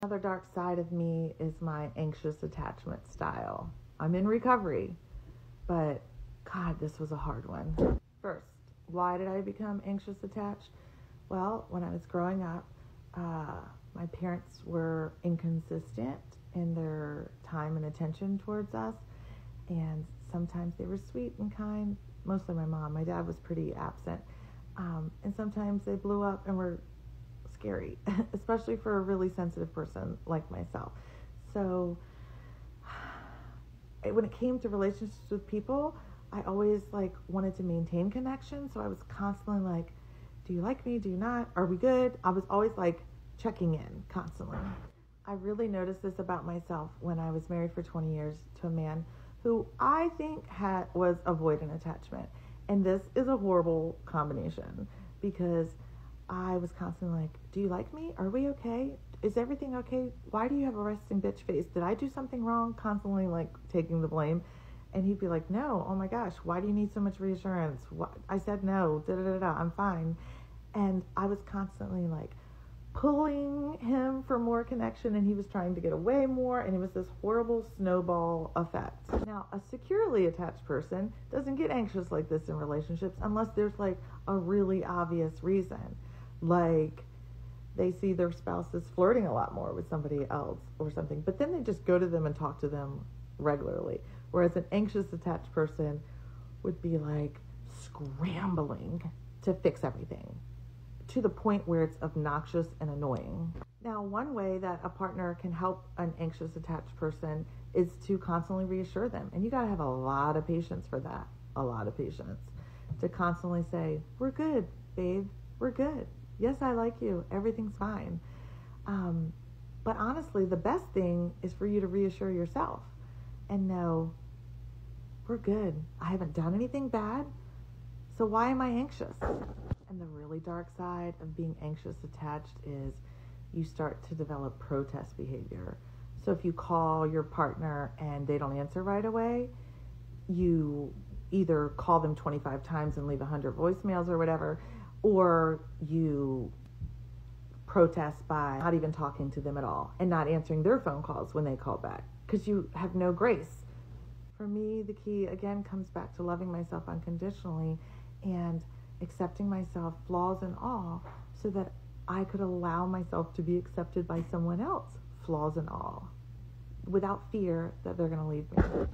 Another dark side of me is my anxious attachment style. I'm in recovery, but God, this was a hard one. First, why did I become anxious attached? Well, when I was growing up, my parents were inconsistent in their time and attention towards us, and sometimes they were sweet and kind, mostly my mom. My dad was pretty absent, and sometimes they blew up and were scary, especially for a really sensitive person like myself. So when it came to relationships with people, I always wanted to maintain connection. So I was constantly like, do you like me? Do you not? Are we good? I was always checking in constantly. I really noticed this about myself when I was married for 20 years to a man who I think was avoidant attachment. And this is a horrible combination because I was constantly like, do you like me? Are we okay? Is everything okay? Why do you have a resting bitch face? Did I do something wrong? Constantly taking the blame. And he'd be like, no, oh my gosh, why do you need so much reassurance? I said no, I'm fine. And I was constantly pulling him for more connection, and he was trying to get away more, and it was this horrible snowball effect. Now, a securely attached person doesn't get anxious like this in relationships unless there's a really obvious reason. They see their spouse is flirting a lot more with somebody else or something, but then they just go to them and talk to them regularly. Whereas an anxious attached person would be scrambling to fix everything to the point where it's obnoxious and annoying. Now, one way that a partner can help an anxious attached person is to constantly reassure them. And you got to have a lot of patience for that. A lot of patience to constantly say, we're good, babe. We're good. Yes, I like you. Everything's fine. But honestly, the best thing is for you to reassure yourself and know, we're good. I haven't done anything bad. So why am I anxious? And the really dark side of being anxious attached is you start to develop protest behavior. So if you call your partner and they don't answer right away, you either call them 25 times and leave 100 voicemails or whatever, or you protest by not even talking to them at all and not answering their phone calls when they call back because you have no grace. For me, the key, again, comes back to loving myself unconditionally and accepting myself, flaws and all, so that I could allow myself to be accepted by someone else, flaws and all, without fear that they're going to leave me.